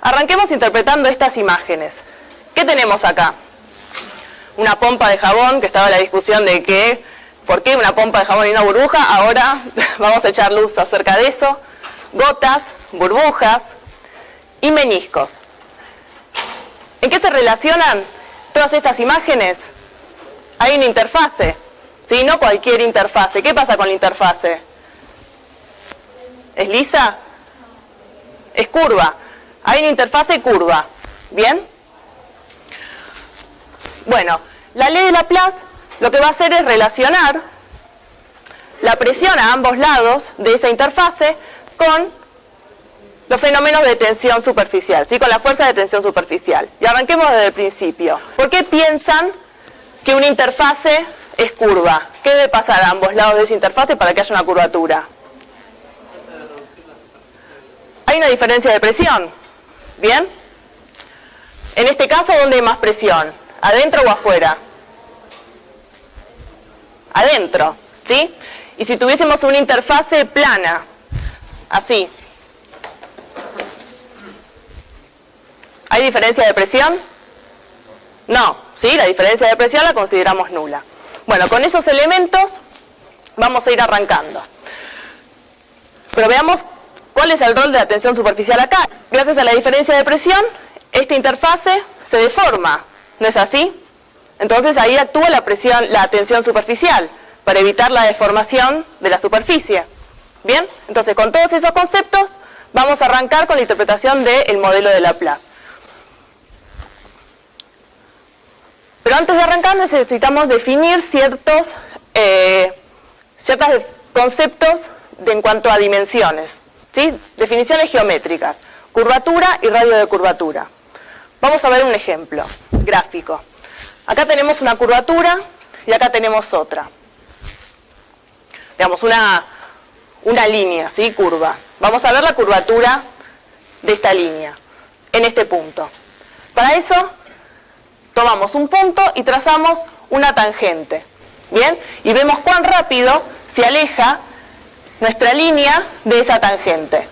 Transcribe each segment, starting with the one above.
Arranquemos interpretando estas imágenes. ¿Qué tenemos acá? Una pompa de jabón, que estaba la discusión de que, ¿por qué una pompa de jabón y una burbuja? Ahora vamos a echar luz acerca de eso. Gotas, burbujas y meniscos. ¿En qué se relacionan todas estas imágenes? Hay una interfase, ¿sí? No cualquier interfase. ¿Qué pasa con la interfase? ¿Es lisa? Es curva. Hay una interfase curva. ¿Bien? Bueno, la ley de Laplace lo que va a hacer es relacionar la presión a ambos lados de esa interfase con los fenómenos de tensión superficial, ¿sí? Con la fuerza de tensión superficial. Y arranquemos desde el principio. ¿Por qué piensan que una interfase es curva? ¿Qué debe pasar a ambos lados de esa interfase para que haya una curvatura? Hay una diferencia de presión. ¿Bien? En este caso, ¿dónde hay más presión? ¿Adentro o afuera? Adentro, ¿sí? Y si tuviésemos una interfase plana, así, ¿hay diferencia de presión? No, ¿sí? La diferencia de presión la consideramos nula. Bueno, con esos elementos vamos a ir arrancando. Pero veamos cuál es el rol de la tensión superficial acá. Gracias a la diferencia de presión, esta interfase se deforma, ¿no es así? Entonces ahí actúa la tensión superficial para evitar la deformación de la superficie. ¿Bien? Entonces con todos esos conceptos vamos a arrancar con la interpretación del modelo de Laplace. Pero antes de arrancar necesitamos definir ciertos conceptos en cuanto a dimensiones, ¿sí? Definiciones geométricas, curvatura y radio de curvatura. Vamos a ver un ejemplo gráfico. Acá tenemos una curvatura y acá tenemos otra. Digamos, una línea, ¿sí? Curva. Vamos a ver la curvatura de esta línea en este punto. Para eso tomamos un punto y trazamos una tangente. ¿Bien? Y vemos cuán rápido se aleja nuestra línea de esa tangente.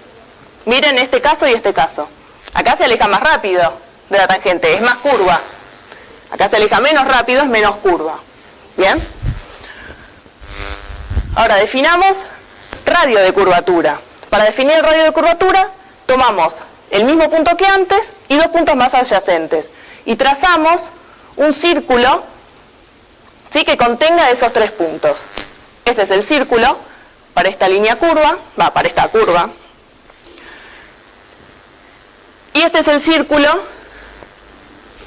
Miren este caso y este caso. Acá se aleja más rápido de la tangente, es más curva. Acá se aleja menos rápido, es menos curva. ¿Bien? Ahora definamos radio de curvatura. Para definir el radio de curvatura, tomamos el mismo punto que antes y dos puntos más adyacentes. Y trazamos un círculo, ¿sí? Que contenga esos tres puntos. Este es el círculo para esta línea curva, para esta curva. Y este es el círculo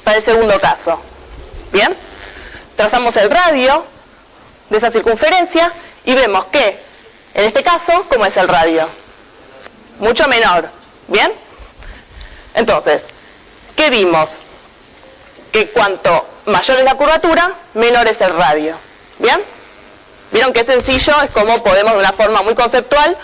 para el segundo caso. ¿Bien? Trazamos el radio de esa circunferencia y vemos que, en este caso, ¿cómo es el radio? Mucho menor. ¿Bien? Entonces, ¿qué vimos? Que cuanto mayor es la curvatura, menor es el radio. ¿Bien? ¿Vieron qué sencillo? Es como podemos, de una forma muy conceptual,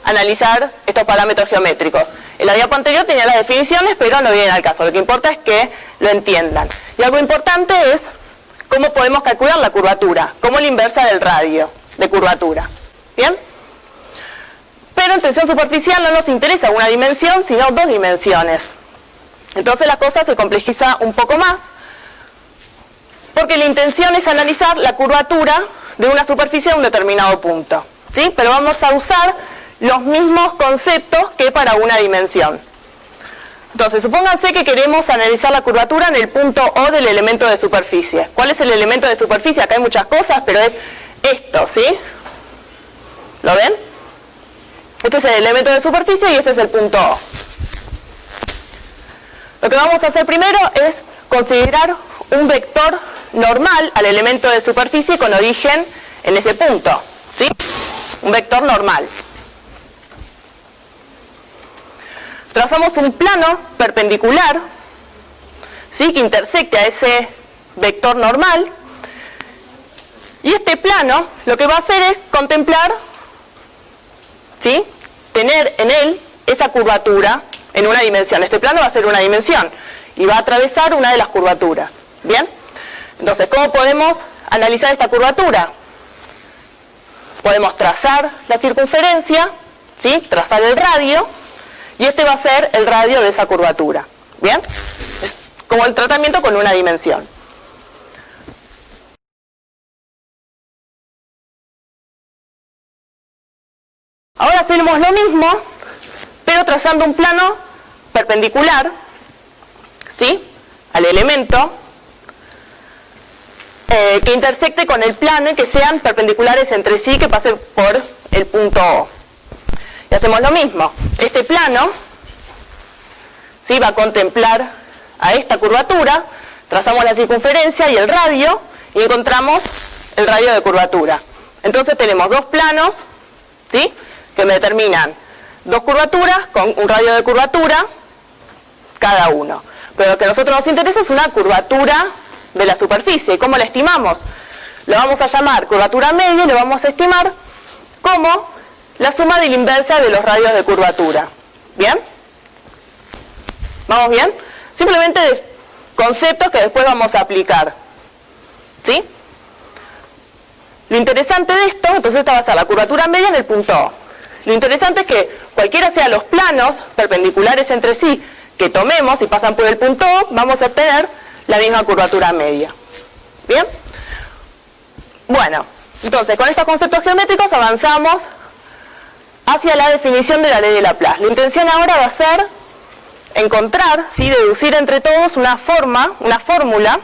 analizar estos parámetros geométricos. En la diapo anterior tenía las definiciones, pero no vienen al caso. Lo que importa es que lo entiendan. Y algo importante es cómo podemos calcular la curvatura, como la inversa del radio de curvatura. ¿Bien? Pero en tensión superficial no nos interesa una dimensión, sino dos dimensiones. Entonces la cosa se complejiza un poco más, porque la intención es analizar la curvatura de una superficie a un determinado punto. ¿Sí? Pero vamos a usar los mismos conceptos que para una dimensión. Entonces, supónganse que queremos analizar la curvatura en el punto O del elemento de superficie. ¿Cuál es el elemento de superficie? Acá hay muchas cosas, pero es esto, ¿sí? ¿Lo ven? Este es el elemento de superficie y este es el punto O. Lo que vamos a hacer primero es considerar un vector normal al elemento de superficie con origen en ese punto, ¿sí? Un vector normal. Trazamos un plano perpendicular, ¿sí? Que intersecte a ese vector normal. Y este plano lo que va a hacer es contemplar, ¿sí? Tener en él esa curvatura en una dimensión. Este plano va a ser una dimensión y va a atravesar una de las curvaturas. ¿Bien? Entonces, ¿cómo podemos analizar esta curvatura? Podemos trazar la circunferencia, ¿sí? Trazar el radio y este va a ser el radio de esa curvatura. ¿Bien? Es como el tratamiento con una dimensión. Ahora hacemos lo mismo, pero trazando un plano perpendicular, ¿sí?, al elemento, que intersecte con el plano y que sean perpendiculares entre sí, que pase por el punto O. Y hacemos lo mismo. Este plano, ¿sí?, va a contemplar a esta curvatura, trazamos la circunferencia y el radio, y encontramos el radio de curvatura. Entonces tenemos dos planos, ¿sí?, que me determinan dos curvaturas con un radio de curvatura cada uno. Pero lo que a nosotros nos interesa es una curvatura de la superficie. ¿Y cómo la estimamos? Lo vamos a llamar curvatura media y lo vamos a estimar como la suma de la inversa de los radios de curvatura. ¿Bien? ¿Vamos bien? Simplemente de conceptos que después vamos a aplicar. ¿Sí? Lo interesante de esto, entonces esta va a ser la curvatura media en el punto O. Lo interesante es que cualquiera sea los planos perpendiculares entre sí que tomemos y pasan por el punto O, vamos a obtener la misma curvatura media. ¿Bien? Bueno, entonces con estos conceptos geométricos avanzamos hacia la definición de la ley de Laplace. La intención ahora va a ser encontrar, ¿sí?, deducir entre todos una fórmula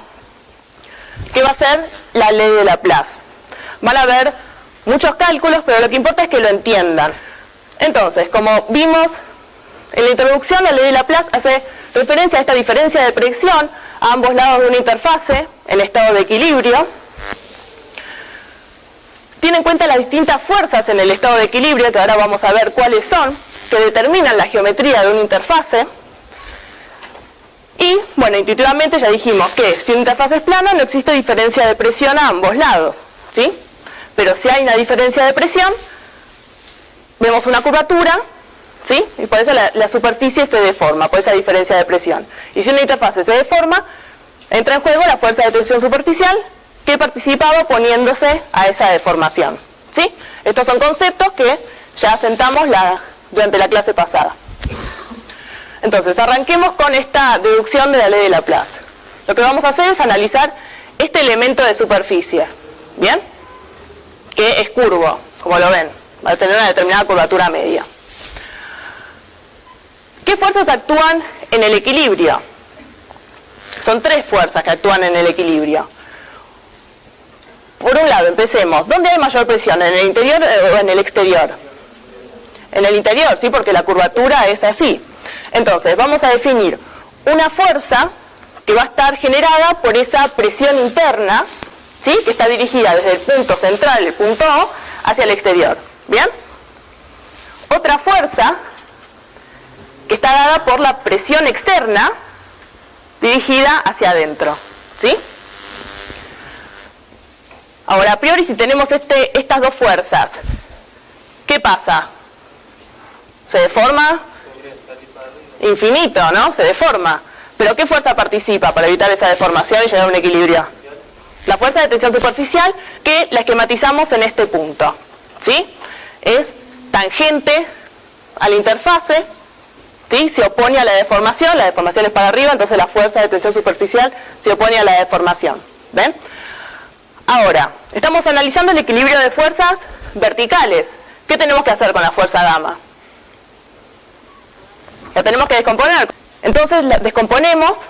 que va a ser la ley de Laplace. Van a haber muchos cálculos, pero lo que importa es que lo entiendan. Entonces, como vimos en la introducción, la ley de Laplace hace referencia a esta diferencia de presión a ambos lados de una interfase en estado de equilibrio. Tiene en cuenta las distintas fuerzas en el estado de equilibrio, que ahora vamos a ver cuáles son, que determinan la geometría de una interfase. Y, bueno, intuitivamente ya dijimos que si una interfase es plana no existe diferencia de presión a ambos lados, ¿sí? Pero si hay una diferencia de presión, vemos una curvatura, ¿sí? Y por eso la superficie se deforma, por esa diferencia de presión. Y si una interfase se deforma, entra en juego la fuerza de tensión superficial que participaba oponiéndose a esa deformación, ¿sí? Estos son conceptos que ya asentamos durante la clase pasada. Entonces, arranquemos con esta deducción de la ley de Laplace. Lo que vamos a hacer es analizar este elemento de superficie, ¿bien?, que es curvo, como lo ven, va a tener una determinada curvatura media. ¿Qué fuerzas actúan en el equilibrio? Son tres fuerzas que actúan en el equilibrio. Por un lado, empecemos. ¿Dónde hay mayor presión? ¿En el interior o en el exterior? En el interior, ¿sí? Porque la curvatura es así. Entonces, vamos a definir una fuerza que va a estar generada por esa presión interna, ¿sí?, que está dirigida desde el punto central, el punto O, hacia el exterior. ¿Bien? Otra fuerza que está dada por la presión externa dirigida hacia adentro, ¿sí? Ahora, a priori, si tenemos estas dos fuerzas, ¿qué pasa? ¿Se deforma? Infinito, ¿no? Se deforma. ¿Pero qué fuerza participa para evitar esa deformación y llegar a un equilibrio? La fuerza de tensión superficial, que la esquematizamos en este punto, ¿sí? Es tangente a la interfase, ¿sí? Se opone a la deformación es para arriba, entonces la fuerza de tensión superficial se opone a la deformación. ¿Ven? Ahora, estamos analizando el equilibrio de fuerzas verticales. ¿Qué tenemos que hacer con la fuerza gamma? La tenemos que descomponer. Entonces la descomponemos,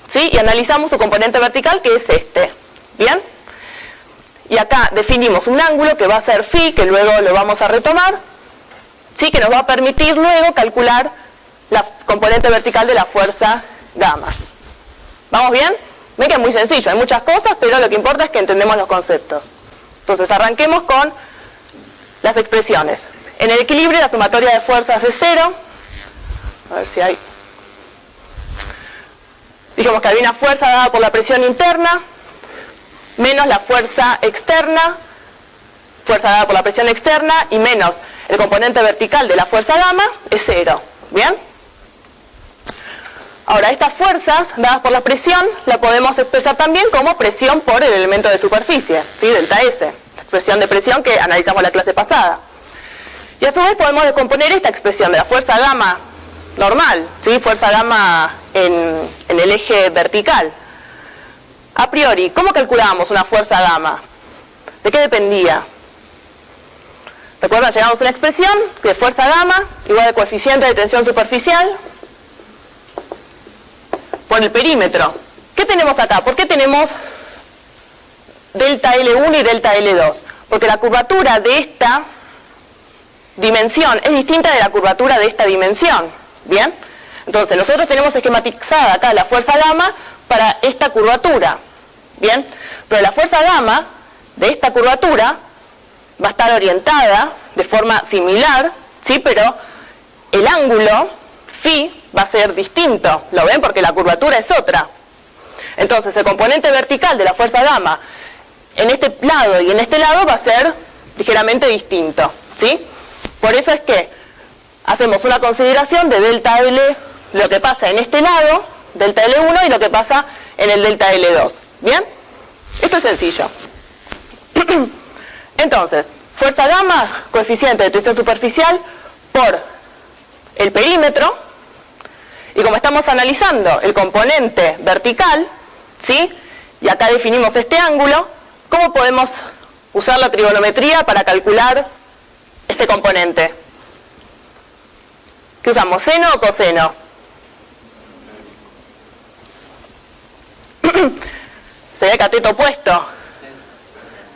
¿sí?, y analizamos su componente vertical, que es este. ¿Bien? Y acá definimos un ángulo que va a ser phi, que luego lo vamos a retomar, ¿sí?, que nos va a permitir luego calcular la componente vertical de la fuerza gamma. ¿Vamos bien? Ven que es muy sencillo, hay muchas cosas, pero lo que importa es que entendemos los conceptos. Entonces arranquemos con las expresiones. En el equilibrio la sumatoria de fuerzas es 0. A ver si hay. Dijimos que había una fuerza dada por la presión interna menos la fuerza externa, fuerza dada por la presión externa, y menos el componente vertical de la fuerza gamma es 0. ¿Bien? Ahora, estas fuerzas dadas por la presión la podemos expresar también como presión por el elemento de superficie, ¿sí?, delta S, la expresión de presión que analizamos la clase pasada. Y a su vez podemos descomponer esta expresión de la fuerza gamma normal, ¿sí? Fuerza gamma en el eje vertical. A priori, ¿cómo calculábamos una fuerza gamma? ¿De qué dependía? ¿Recuerdan? Llegamos a una expresión de fuerza gamma igual al coeficiente de tensión superficial por el perímetro. ¿Qué tenemos acá? ¿Por qué tenemos delta L1 y delta L2? Porque la curvatura de esta dimensión es distinta de la curvatura de esta dimensión. ¿Bien? Entonces, nosotros tenemos esquematizada acá la fuerza gamma para esta curvatura. ¿Bien? Pero la fuerza gamma de esta curvatura va a estar orientada de forma similar, ¿sí? Pero el ángulo phi va a ser distinto. ¿Lo ven? Porque la curvatura es otra. Entonces, el componente vertical de la fuerza gamma en este lado y en este lado va a ser ligeramente distinto, ¿sí? Por eso es que hacemos una consideración de delta L, lo que pasa en este lado, delta L1, y lo que pasa en el delta L2. ¿Bien? Esto es sencillo. Entonces, fuerza gamma, coeficiente de tensión superficial por el perímetro, y como estamos analizando el componente vertical, ¿sí? Y acá definimos este ángulo, ¿cómo podemos usar la trigonometría para calcular este componente? ¿Qué usamos? ¿Seno o coseno? Sería cateto opuesto.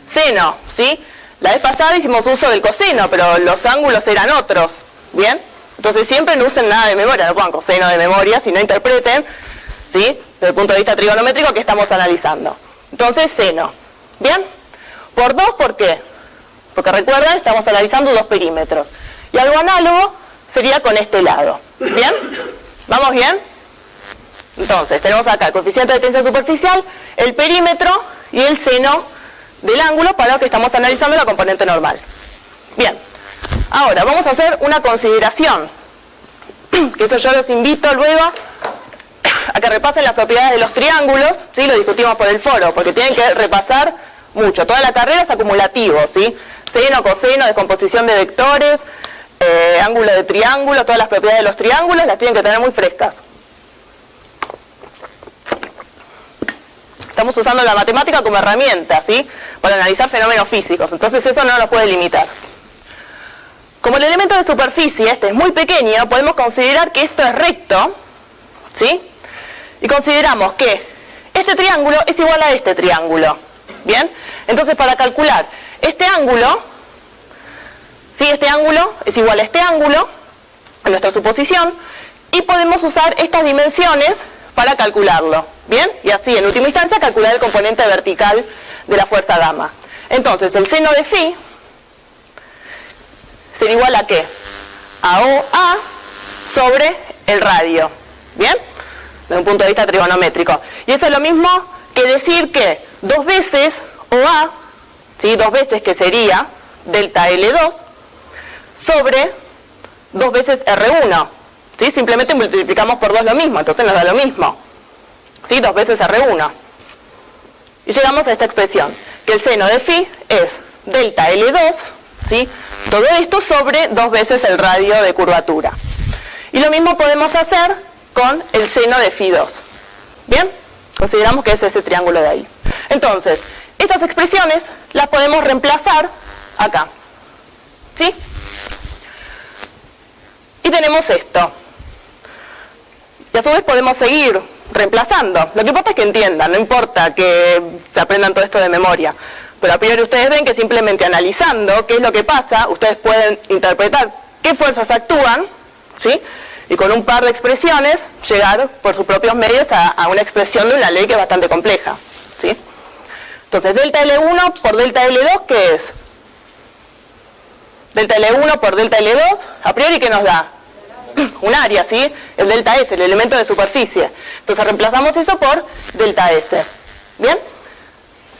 Seno, ¿sí? La vez pasada hicimos uso del coseno, pero los ángulos eran otros. ¿Bien? Entonces siempre no usen nada de memoria, no pongan coseno de memoria, sino interpreten, ¿sí? Desde el punto de vista trigonométrico que estamos analizando. Entonces, seno. ¿Bien? Por 2, ¿por qué? Porque recuerden, estamos analizando dos perímetros. Y algo análogo sería con este lado. ¿Bien? ¿Vamos bien? Entonces, tenemos acá el coeficiente de tensión superficial, el perímetro y el seno del ángulo para lo que estamos analizando la componente normal. Bien. Ahora, vamos a hacer una consideración. Que eso yo los invito luego a que repasen las propiedades de los triángulos, ¿sí? Lo discutimos por el foro, porque tienen que repasar mucho. Toda la carrera es acumulativo, ¿sí? Seno, coseno, descomposición de vectores, ángulo de triángulo, todas las propiedades de los triángulos las tienen que tener muy frescas. Estamos usando la matemática como herramienta, ¿sí? Para analizar fenómenos físicos, entonces eso no nos puede limitar. Como el elemento de superficie, este es muy pequeño, podemos considerar que esto es recto, ¿sí? Y consideramos que este triángulo es igual a este triángulo, ¿bien? Entonces, para calcular este ángulo, ¿sí? Este ángulo es igual a este ángulo, en nuestra suposición, y podemos usar estas dimensiones para calcularlo, ¿bien? Y así, en última instancia, calcular el componente vertical de la fuerza gamma. Entonces, el seno de phi sería igual a ¿qué? A OA sobre el radio, ¿bien? Desde un punto de vista trigonométrico. Y eso es lo mismo que decir que 2 veces OA, ¿sí? 2 veces que sería delta L2, sobre 2 veces R1, ¿sí? Simplemente multiplicamos por 2 lo mismo, entonces nos da lo mismo, ¿sí? 2 veces R1. Y llegamos a esta expresión, que el seno de phi es delta L2, ¿sí? Todo esto sobre 2 veces el radio de curvatura. Y lo mismo podemos hacer con el seno de phi 2. ¿Bien? Consideramos que es ese triángulo de ahí. Entonces, estas expresiones las podemos reemplazar acá. ¿Sí? Y tenemos esto. Y a su vez podemos seguir reemplazando. Lo que importa es que entiendan, no importa que se aprendan todo esto de memoria. Pero a priori ustedes ven que simplemente analizando qué es lo que pasa, ustedes pueden interpretar qué fuerzas actúan, ¿sí? Y con un par de expresiones llegar por sus propios medios a una expresión de una ley que es bastante compleja, ¿sí? Entonces, delta L1 por delta L2, ¿qué es? Delta L1 por delta L2, a priori, ¿qué nos da? Un área, ¿sí? El delta S, el elemento de superficie. Entonces, reemplazamos eso por delta S. ¿Bien?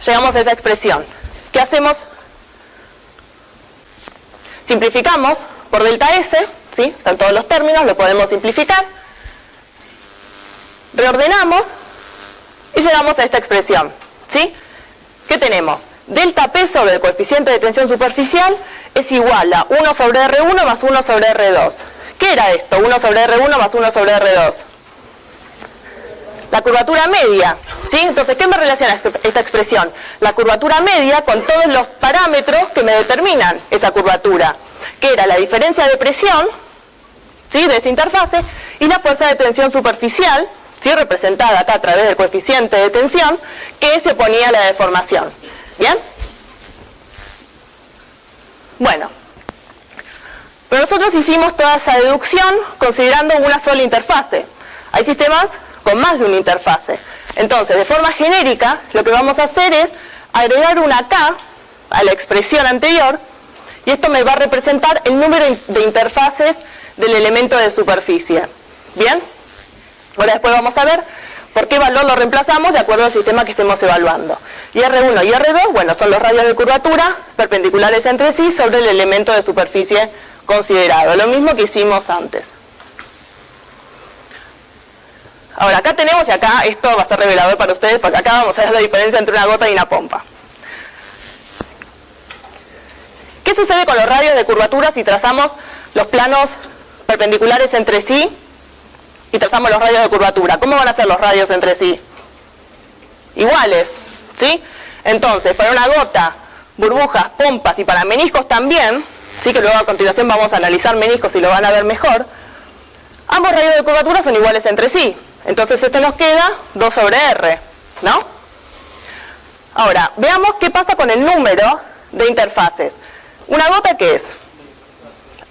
Llegamos a esa expresión. ¿Qué hacemos? Simplificamos por delta S, ¿sí? Están todos los términos, lo podemos simplificar. Reordenamos y llegamos a esta expresión, ¿sí? ¿Qué tenemos? Delta P sobre el coeficiente de tensión superficial es igual a 1 sobre R1 más 1 sobre R2. ¿Qué era esto? 1 sobre R1 más 1 sobre R2. La curvatura media, ¿sí? Entonces, ¿qué me relaciona esta expresión? La curvatura media con todos los parámetros que me determinan esa curvatura, que era la diferencia de presión, ¿sí?, de esa interfase, y la fuerza de tensión superficial, ¿sí?, representada acá a través del coeficiente de tensión, que se oponía a la deformación. ¿Bien? Bueno, pero nosotros hicimos toda esa deducción considerando una sola interfase. Hay sistemas con más de una interfase. Entonces, de forma genérica, lo que vamos a hacer es agregar una K a la expresión anterior, y esto me va a representar el número de interfaces del elemento de superficie. ¿Bien? Ahora después vamos a ver por qué valor lo reemplazamos de acuerdo al sistema que estemos evaluando. Y R1 y R2, bueno, son los radios de curvatura perpendiculares entre sí sobre el elemento de superficie considerado. Lo mismo que hicimos antes. Ahora, acá tenemos, y acá esto va a ser revelador para ustedes, porque acá vamos a ver la diferencia entre una gota y una pompa. ¿Qué sucede con los radios de curvatura si trazamos los planos perpendiculares entre sí y trazamos los radios de curvatura? ¿Cómo van a ser los radios entre sí? Iguales, ¿sí? Entonces, para una gota, burbujas, pompas y para meniscos también, ¿sí?, que luego a continuación vamos a analizar meniscos y lo van a ver mejor, ambos radios de curvatura son iguales entre sí. Entonces esto nos queda 2 sobre R, ¿no? Ahora, veamos qué pasa con el número de interfaces. ¿Una gota qué es?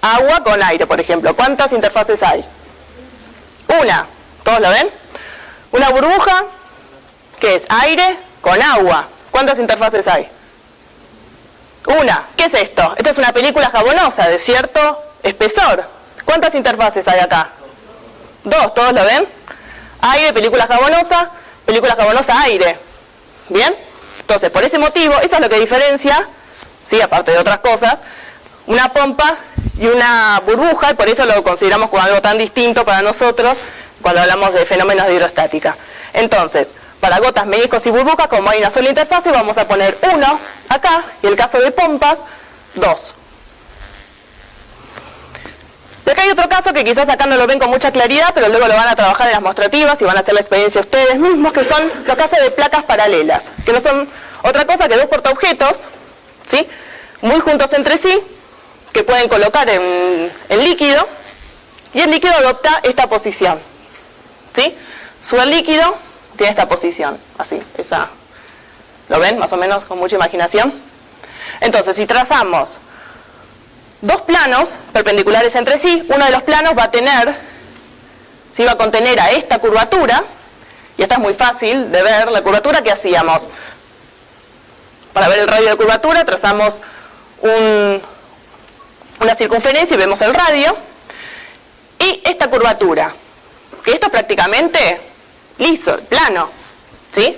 Agua con aire, por ejemplo. ¿Cuántas interfaces hay? Una. ¿Todos lo ven? Una burbuja, ¿qué es? Aire con agua. ¿Cuántas interfaces hay? Una. ¿Qué es esto? Esto es una película jabonosa de cierto espesor. ¿Cuántas interfaces hay acá? 2. ¿Todos lo ven? Aire, película jabonosa, aire. ¿Bien? Entonces, por ese motivo, eso es lo que diferencia, sí, aparte de otras cosas, una pompa y una burbuja, y por eso lo consideramos como algo tan distinto para nosotros cuando hablamos de fenómenos de hidrostática. Entonces, para gotas, meniscos y burbujas, como hay una sola interfase, vamos a poner 1 acá, y en el caso de pompas, 2. De acá hay otro caso que quizás acá no lo ven con mucha claridad, pero luego lo van a trabajar en las mostrativas y van a hacer la experiencia ustedes mismos, que son los casos de placas paralelas, que no son otra cosa que dos portaobjetos, ¿sí?, muy juntos entre sí, que pueden colocar en líquido, y el líquido adopta esta posición, ¿sí? Sube el líquido, tiene esta posición, así, esa, ¿lo ven? Más o menos con mucha imaginación. Entonces, si trazamos dos planos perpendiculares entre sí, uno de los planos va a tener, ¿sí?, va a contener a esta curvatura, y esta es muy fácil de ver, la curvatura que hacíamos. Para ver el radio de curvatura trazamos una circunferencia y vemos el radio, y esta curvatura, que esto es prácticamente liso, plano, ¿sí?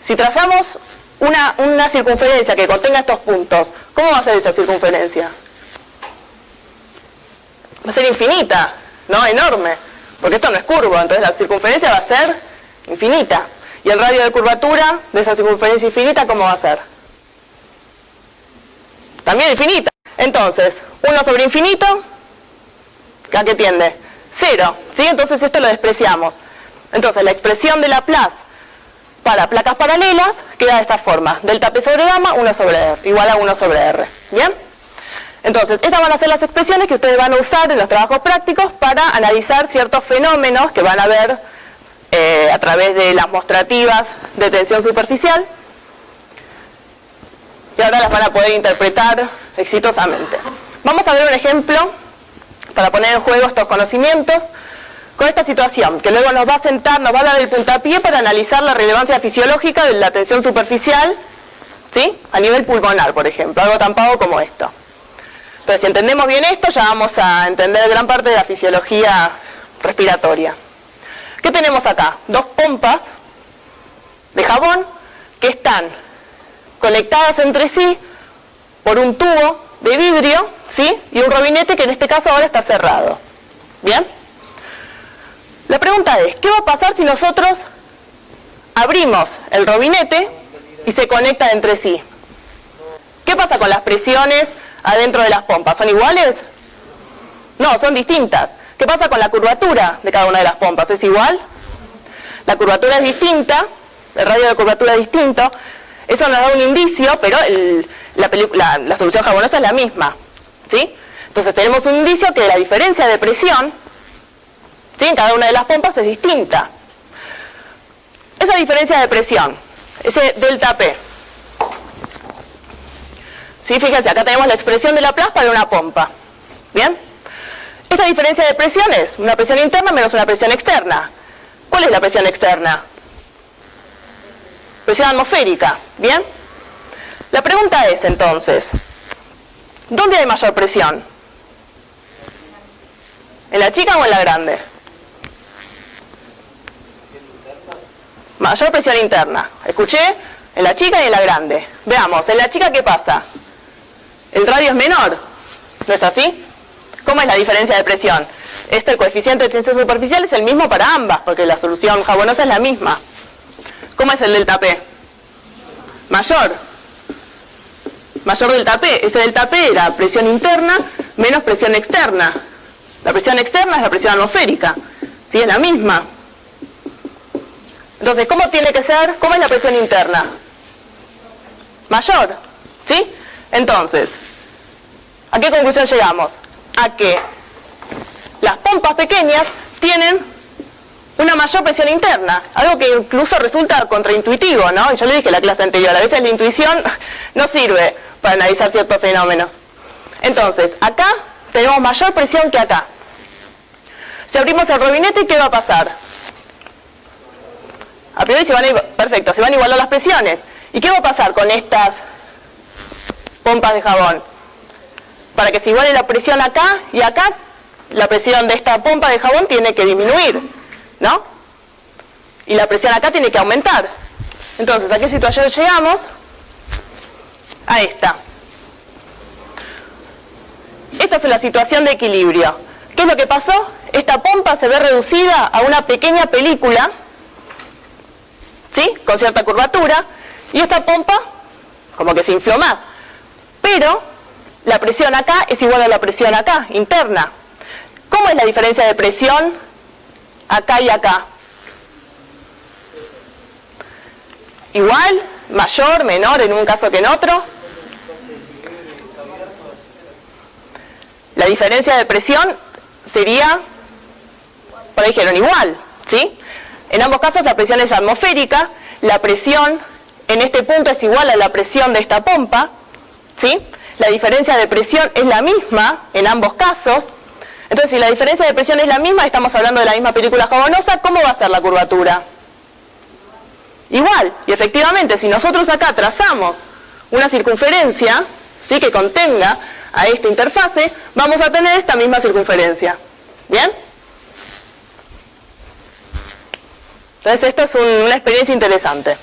Si trazamos una circunferencia que contenga estos puntos, ¿cómo va a ser esa circunferencia? Va a ser infinita, ¿no? Enorme, porque esto no es curvo, entonces la circunferencia va a ser infinita. ¿Y el radio de curvatura de esa circunferencia infinita cómo va a ser? También infinita. Entonces, 1 sobre infinito, ¿a qué tiende? 0, ¿sí? Entonces esto lo despreciamos. Entonces la expresión de Laplace para placas paralelas queda de esta forma. Delta P sobre gamma, 1 sobre R, igual a 1 sobre R. ¿Bien? Entonces, estas van a ser las expresiones que ustedes van a usar en los trabajos prácticos para analizar ciertos fenómenos que van a ver a través de las mostrativas de tensión superficial. Y ahora las van a poder interpretar exitosamente. Vamos a ver un ejemplo para poner en juego estos conocimientos con esta situación, que luego nos va a sentar, nos va a dar el puntapié para analizar la relevancia fisiológica de la tensión superficial, ¿sí?, a nivel pulmonar, por ejemplo, algo tan vago como esto. Entonces, si entendemos bien esto, ya vamos a entender gran parte de la fisiología respiratoria. ¿Qué tenemos acá? Dos pompas de jabón que están conectadas entre sí por un tubo de vidrio, ¿sí?, y un robinete que en este caso ahora está cerrado. ¿Bien? La pregunta es, ¿qué va a pasar si nosotros abrimos el robinete y se conectan entre sí? ¿Qué pasa con las presiones adentro de las pompas? ¿Son iguales? No, son distintas. ¿Qué pasa con la curvatura de cada una de las pompas? ¿Es igual? La curvatura es distinta, el radio de curvatura es distinto. Eso nos da un indicio, pero la solución jabonosa es la misma, ¿sí? Entonces tenemos un indicio que la diferencia de presión, ¿sí?, en cada una de las pompas es distinta. Esa diferencia de presión, ese delta P. ¿Sí? Fíjense, acá tenemos la expresión de Laplace para una pompa. ¿Bien? Esta diferencia de presión es una presión interna menos una presión externa. ¿Cuál es la presión externa? Presión atmosférica. ¿Bien? La pregunta es entonces, ¿dónde hay mayor presión? ¿En la chica o en la grande? Mayor presión interna. ¿Escuché? En la chica y en la grande. Veamos, en la chica, ¿qué pasa? El radio es menor. ¿No es así? ¿Cómo es la diferencia de presión? El coeficiente de tensión superficial es el mismo para ambas, porque la solución jabonosa es la misma. ¿Cómo es el delta P? Mayor. Mayor delta P. Ese delta P era presión interna menos presión externa. La presión externa es la presión atmosférica. ¿Sí? Es la misma. Entonces, ¿cómo tiene que ser? ¿Cómo es la presión interna? Mayor. ¿Sí? Entonces, ¿a qué conclusión llegamos? A que las pompas pequeñas tienen una mayor presión interna, algo que incluso resulta contraintuitivo, ¿no? Yo le dije en la clase anterior, a veces la intuición no sirve para analizar ciertos fenómenos. Entonces, acá tenemos mayor presión que acá. Si abrimos el robinete, ¿qué va a pasar? A priori se van a igualar las presiones. ¿Y qué va a pasar con estas pompas de jabón? Para que se iguale la presión acá y acá, la presión de esta pompa de jabón tiene que disminuir, ¿no? Y la presión acá tiene que aumentar. Entonces, ¿a qué situación llegamos? A esta. Esta es la situación de equilibrio. ¿Qué es lo que pasó? Esta pompa se ve reducida a una pequeña película, ¿sí?, con cierta curvatura, y esta pompa como que se infló más. Pero la presión acá es igual a la presión acá, interna. ¿Cómo es la diferencia de presión acá y acá? ¿Igual? ¿Mayor? ¿Menor en un caso que en otro? La diferencia de presión sería, por ahí dijeron igual, ¿sí? En ambos casos la presión es atmosférica, la presión en este punto es igual a la presión de esta pompa, ¿sí? La diferencia de presión es la misma en ambos casos. Entonces, si la diferencia de presión es la misma, estamos hablando de la misma película jabonosa, ¿cómo va a ser la curvatura? Igual. Y efectivamente, si nosotros acá trazamos una circunferencia, ¿sí?, que contenga a esta interfase, vamos a tener esta misma circunferencia. ¿Bien? Entonces, esto es una experiencia interesante.